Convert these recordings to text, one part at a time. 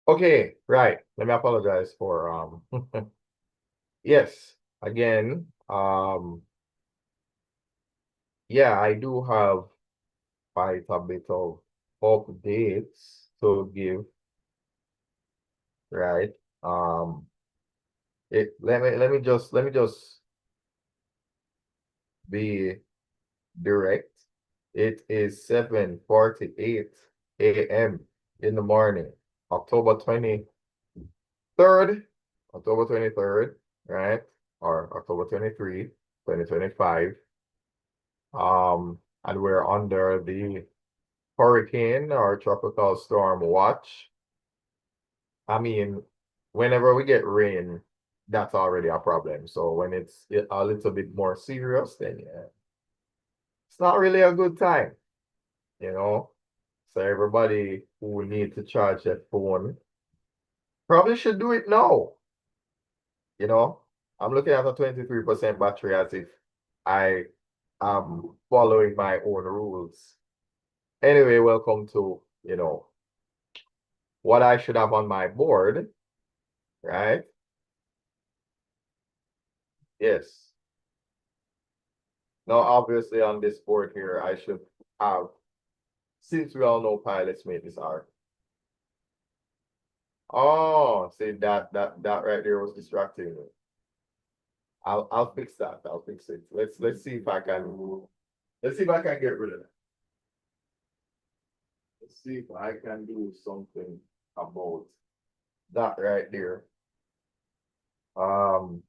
Okay, right. Let me apologize for yes, again, yeah, I do have quite a bit of updates to give, right? Um let me just be direct. It is 7:48 a.m. in the morning, October 23rd, October 23rd, right? Or October 23, 2025. And we're under the hurricane or tropical storm watch. I mean, whenever we get rain, that's already a problem. So when it's a little bit more serious, then yeah, it's not really a good time, you know? So everybody who need to charge their phone probably should do it now, you know? I'm looking at a 23% battery as if I am following my own rules. Anyway, welcome to, what I should have on my board, right? Yes. Now, obviously on this board here, I should have, since we all know pilots made this art. Oh, see that right there was distracting me. I'll fix that. I'll fix it. Let's see if I can get rid of it. Let's see if I can do something about that right there. Um,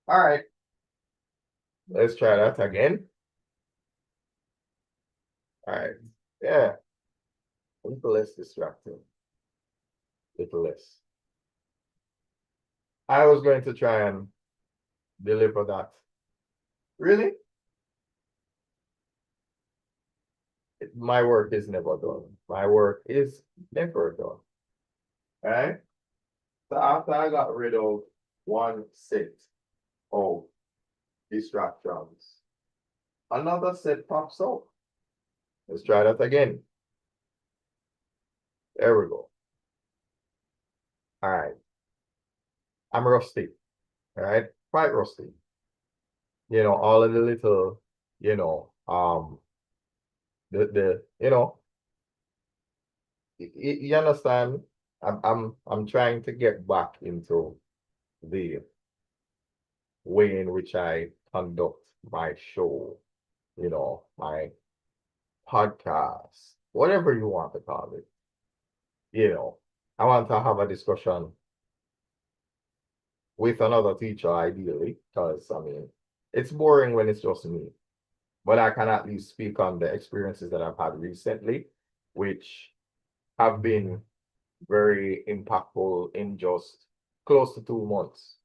all right, let's try that again. All right. Yeah, a little less distracting. A little less. I was going to try and deliver that. Really? My work is never done. My work is never done. Right? So after I got rid of one set of distractions, another set pops up. Let's try that again. There we go. All right. I'm rusty. All right. Quite rusty. All of the little, you know, you understand? I'm trying to get back into the way in which I conduct my show, my podcast, whatever you want to call it. I want to have a discussion with another teacher, ideally, because I mean, it's boring when it's just me. But I can at least speak on the experiences that I've had recently, which have been very impactful in just close to 2 months.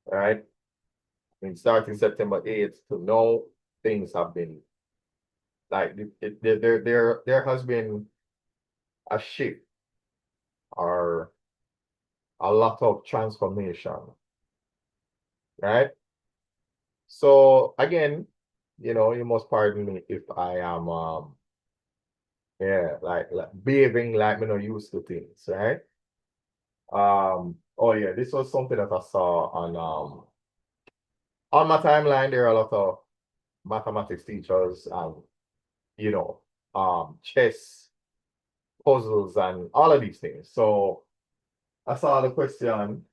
Right? I mean, starting September 8th to now, things have been like there has been a shift or a lot of transformation, right? So again, you must pardon me if I am yeah, like behaving like me not used to things, right? Oh yeah, this was something that I saw on my timeline. There are a lot of mathematics teachers and you know chess puzzles and all of these things. So I saw the question.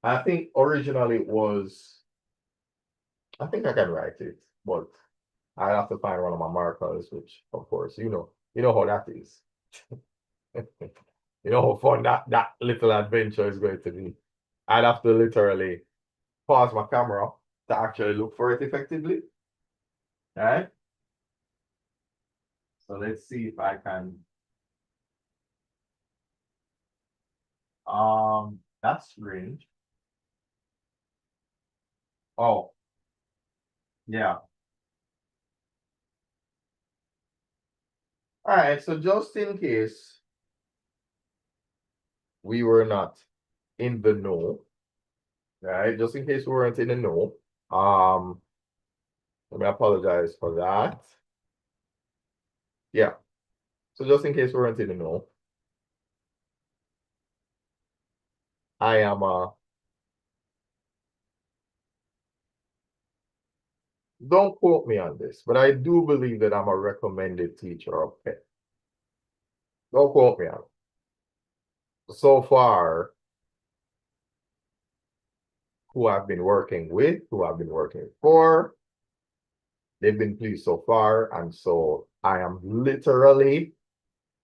I think originally it was, I think I can write it, but I have to find one of my markers, which of course, you know how that is. You know how fun that little adventure is going to be. I'd have to literally pause my camera to actually look for it effectively. All right. So let's see if I can. That's strange. Oh, yeah. All right. So just in case we were not in the know, right? Just in case we weren't in the know, Let me apologize for that. Yeah. So just in case we weren't in the know, I am don't quote me on this, but I do believe that I'm a recommended teacher of pet. Don't quote me on it. So far, who I've been working with, who I've been working for, they've been pleased so far. And so I am literally,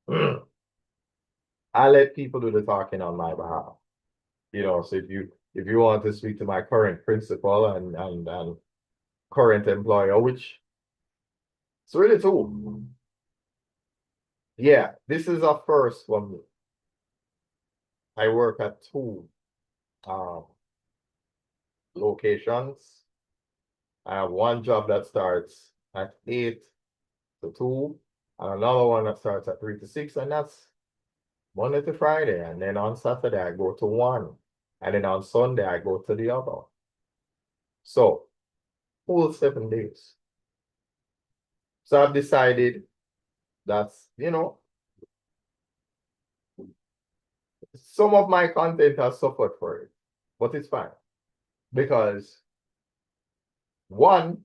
I let people do the talking on my behalf. So if you want to speak to my current principal and current employer, which it's really two. Yeah, this is a first for me. I work at two um, locations. I have one job that starts at 8 to 2, and another one that starts at 3 to 6, and that's Monday to Friday. And then on Saturday, I go to one. And then on Sunday, I go to the other. So, full 7 days. So I've decided that's, some of my content has suffered for it, but it's fine. Because one,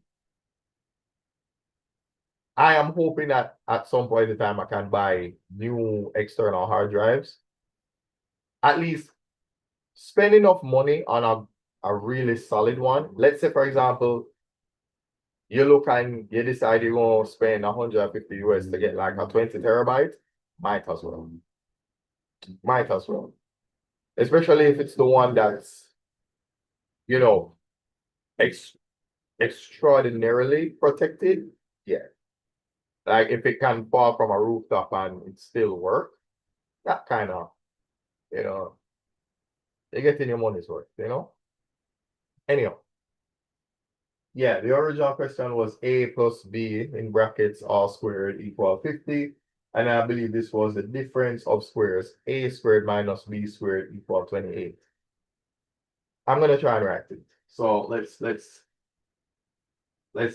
I am hoping that at some point in time I can buy new external hard drives. At least spend enough money on a really solid one. Let's say, for example, you look and you decide you're going to spend 150 US to get like a 20 terabyte, might as well. Might as well. Especially if it's the one that's, you know, ex extraordinarily protected. Yeah. Like if it can fall from a rooftop and it still work, that kind of, you know, you're getting your money's worth. Anyhow, yeah, the original question was A plus B in brackets all squared equal 50. And I believe this was the difference of squares. A squared minus B squared equal 28. I'm gonna try and write it. So let's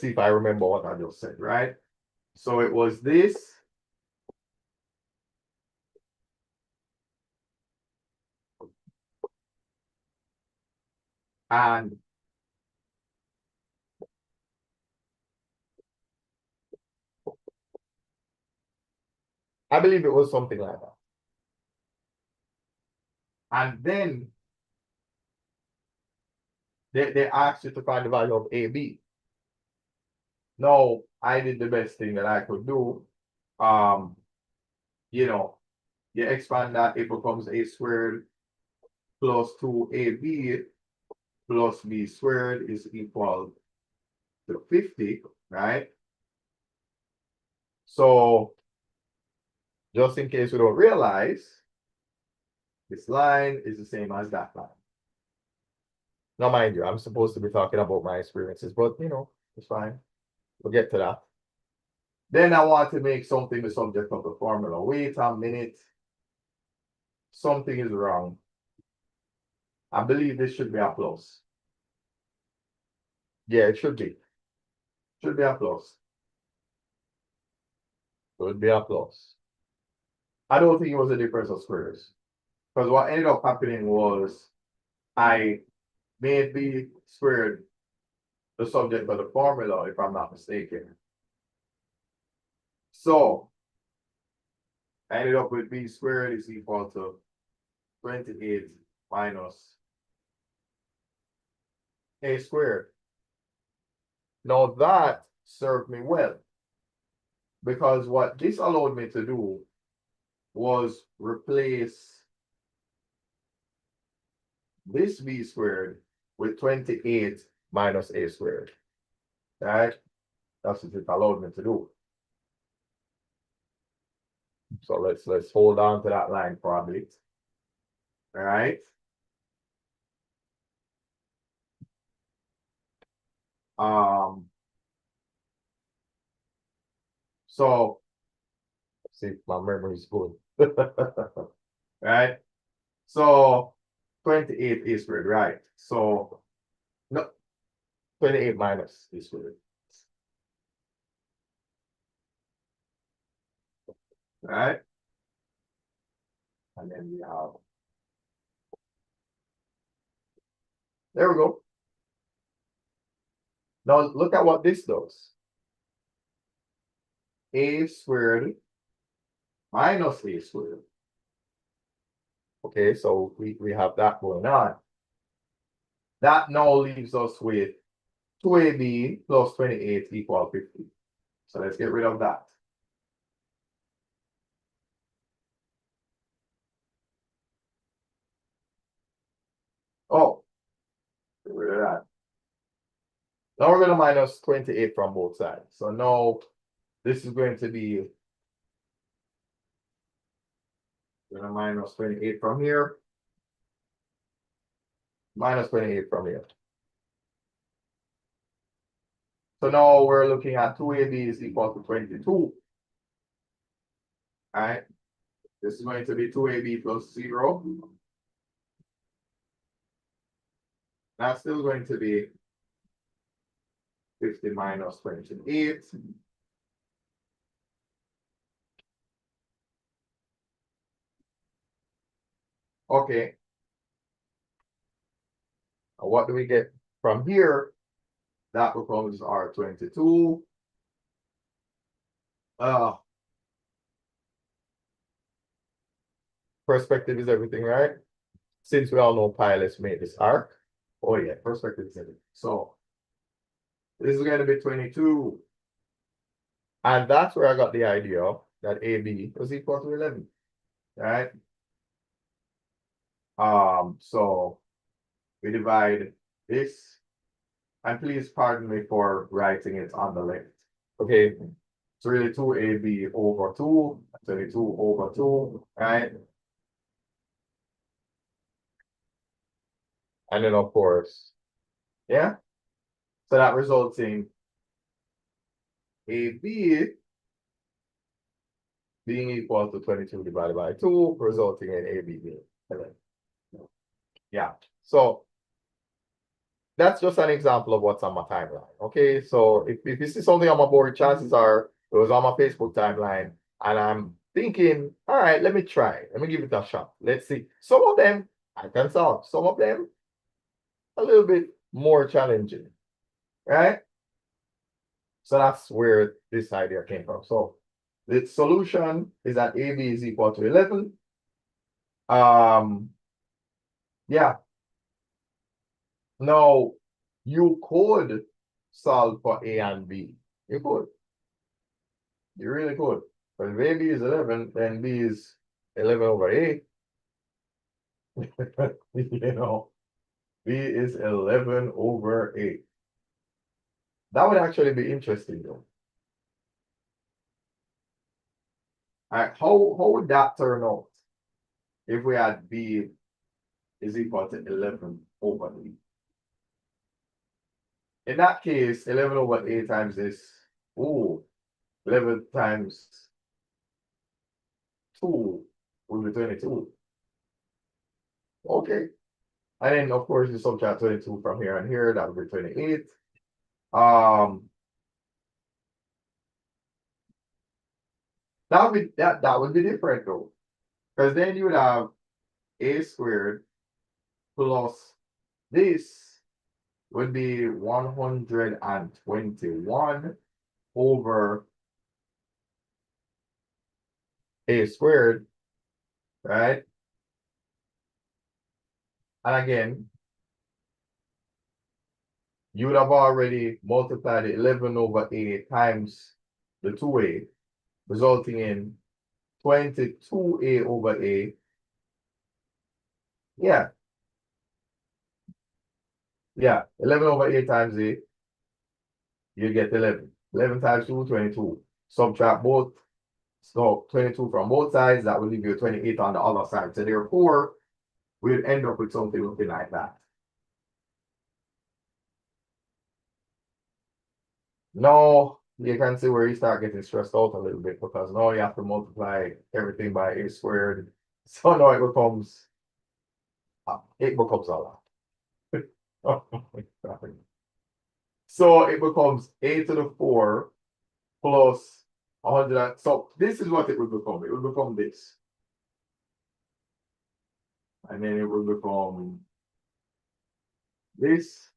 see if I remember what I just said, right? So it was this. And I believe it was something like that. And then they asked you to find the value of AB. No, I did the best thing that I could do. Um, you know, you expand that, it becomes A squared plus 2AB plus B squared is equal to 50, right? So just in case you don't realize, this line is the same as that line. Now, mind you, I'm supposed to be talking about my experiences, but it's fine. We'll get to that. Then I want to make something the subject of the formula. Wait a minute. Something is wrong. I believe this should be a plus. Yeah, it should be. Should be a plus. Should be a plus. I don't think it was a difference of squares. Because what ended up happening was I made B squared the subject of the formula, if I'm not mistaken. So I ended up with B squared is equal to 28 minus A squared. Now that served me well, because what this allowed me to do was replace this B squared with 28 minus A squared. Right? That's what it allowed me to do. So let's hold on to that line for a bit. All right. So see if my memory is good. Right? So 28 A squared, right? So no, 28 minus a squared. Right? And then we have, there we go. Now look at what this does. A squared minus a squared. Okay, so we have that going on. That now leaves us with 2ab plus 28 equal 50. So let's get rid of that. Oh, get rid of that. Now we're going to minus 28 from both sides. So now this is going to be, we're going to minus 28 from here. Minus 28 from here. So now we're looking at 2ab is equal to 22. All right. This is going to be 2ab plus 0. That's still going to be 50 minus 28. Okay. And what do we get from here? That becomes our 22. Perspective is everything, right? Since we all know pi, let's make this arc. Oh yeah, perspective is everything. So this is going to be 22. And that's where I got the idea that AB was equal to 11. Right? So we divide this. And please pardon me for writing it on the left. Okay. It's really 2ab over 2, 22 over 2, right? And then of course, yeah. So that results in AB being equal to 22 divided by 2, resulting in AB being 11. Yeah. So that's just an example of what's on my timeline. Okay. So if you see something on my board, chances are it was on my Facebook timeline. And I'm thinking, all right, let me try. Let me give it a shot. Let's see. Some of them I can solve. Some of them a little bit more challenging. Right? So that's where this idea came from. So the solution is that AB is equal to 11. Yeah. Now, you could solve for A and B. You could. You really could. But if AB is 11, then B is 11 over A. You know, B is 11 over A. That would actually be interesting, though. All right, how would that turn out if we had B is equal to 11 over A? In that case, 11 over A times this, 11 times 2 will be 22. Okay. And then, of course, you subtract 22 from here and here, that would be 28. That would be different, though. Because then you would have A squared plus this would be 121 over A squared, right? And again, you would have already multiplied 11 over A times the 2A, resulting in 22A over A. Yeah. Yeah. 11 over A times A, you get 11. 11 times 2, 22. Subtract both. So 22 from both sides, that will leave you 28 on the other side. So therefore, we'll end up with something looking like that. Now, you can see where you start getting stressed out a little bit because now you have to multiply everything by A squared. So now it becomes a lot. So it becomes a to the 4 plus 100. So this is what it would become. It would become this. And then it would become this.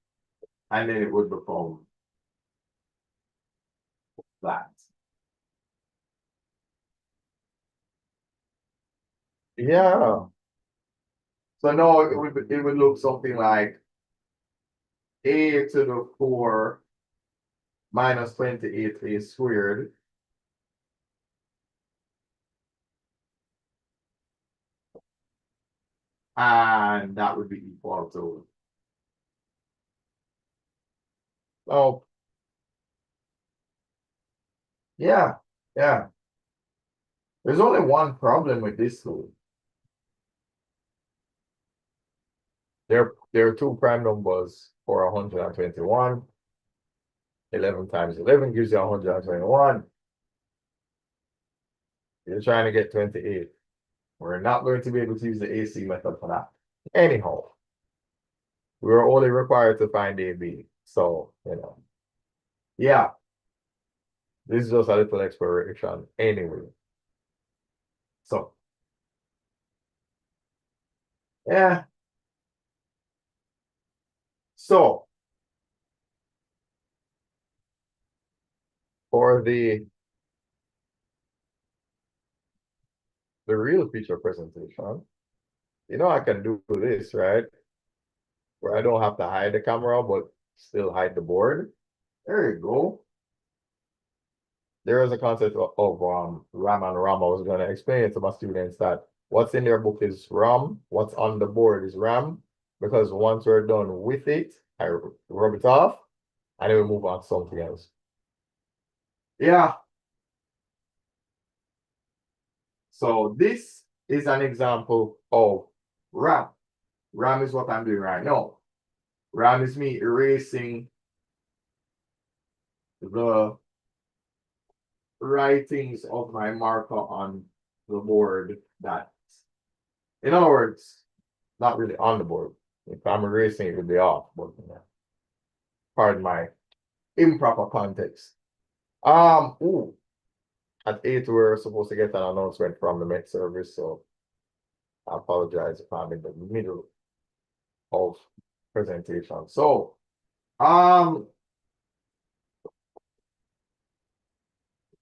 And then it would become that. Yeah. So now it would look something like a to the 4 minus 28 a squared and that would be equal to, oh yeah, yeah. There's only one problem with this tool. There are two prime numbers for 121. 11 times 11 gives you 121. You're trying to get 28. We're not going to be able to use the AC method for that. Anyhow, we're only required to find AB. So, yeah, this is just a little exploration anyway. So, yeah. So, for the real feature presentation, I can do this, right? Where I don't have to hide the camera, but still hide the board. There you go. There is a concept of RAM and RAM. I was going to explain it to my students that what's in their book is RAM, what's on the board is RAM, because once we're done with it, I rub it off, and then we move on to something else. Yeah. So this is an example of RAM. RAM is what I'm doing right now. RAM is me erasing the writings of my marker on the board that, in other words, not really on the board. If I'm erasing, it would be off, but pardon my improper context. Ooh, at 8 we're supposed to get an announcement from the Met service, so I apologize if I'm in the middle of presentation. So,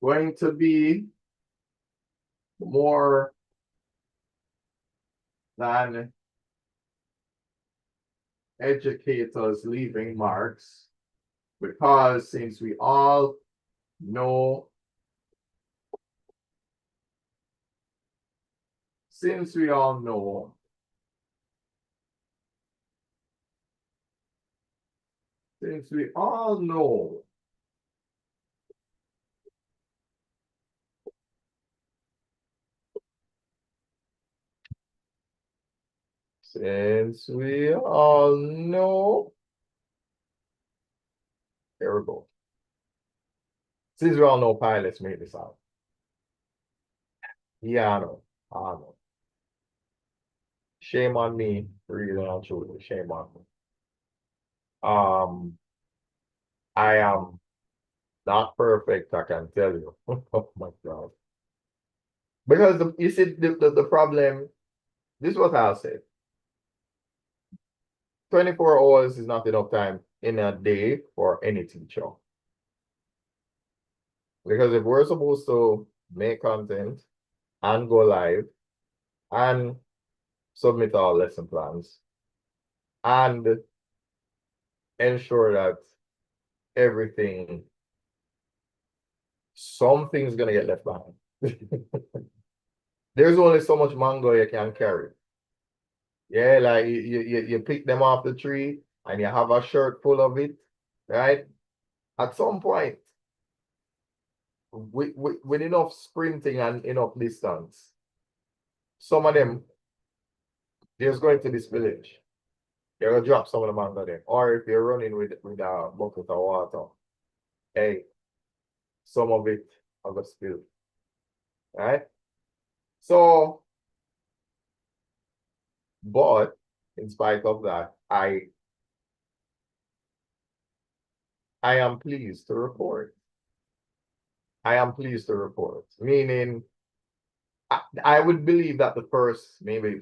going to be more than educators leaving marks, because since we all know, since we all know since we all know since we all know here we go. Since we all know pi, let's make this out. Yeah, I know. I know. Shame on me, really and truly. Shame on me. I am not perfect, I can tell you. Oh my God. Because you see, the problem, this is what I'll say. 24 hours is not enough time in a day for any teacher. Because if we're supposed to make content and go live and submit our lesson plans and ensure that everything, something's gonna get left behind. There's only so much mango you can carry. Yeah, like you pick them off the tree and you have a shirt full of it, right? At some point, with enough sprinting and enough distance, some of them, there's going to be spillage. You're gonna drop some of the mango there. Or if you're running with a bucket of water, hey, some of it are gonna spill. Right? So, but in spite of that, I I am pleased to report. I am pleased to report. Meaning, I would believe that the first maybe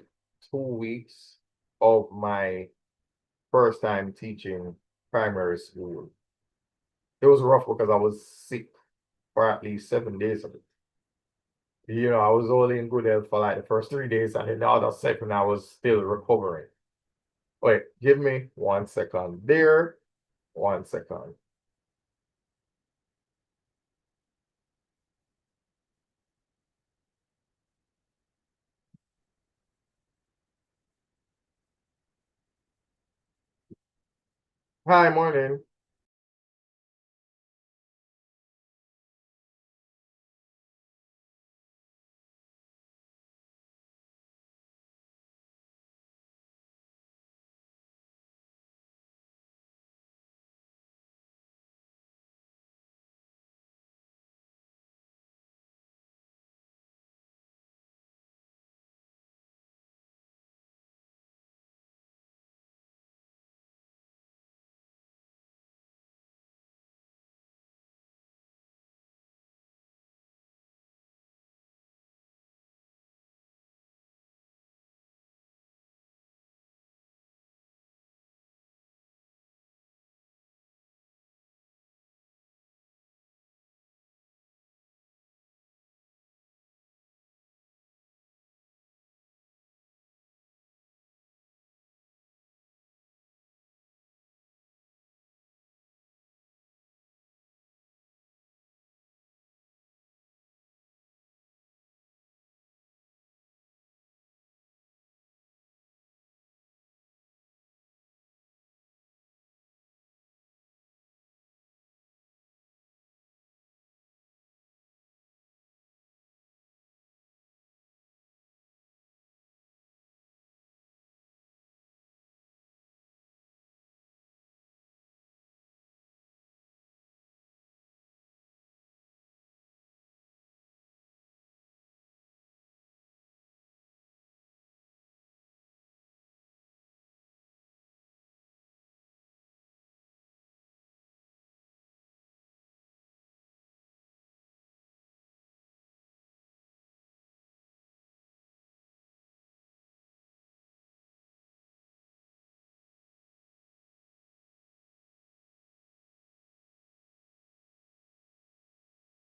2 weeks of my first time teaching primary school, it was rough because I was sick for at least 7 days of it. I was only in good health for like the first 3 days, and then the other seven I was still recovering. Wait, give me 1 second there. 1 second. Hi, morning.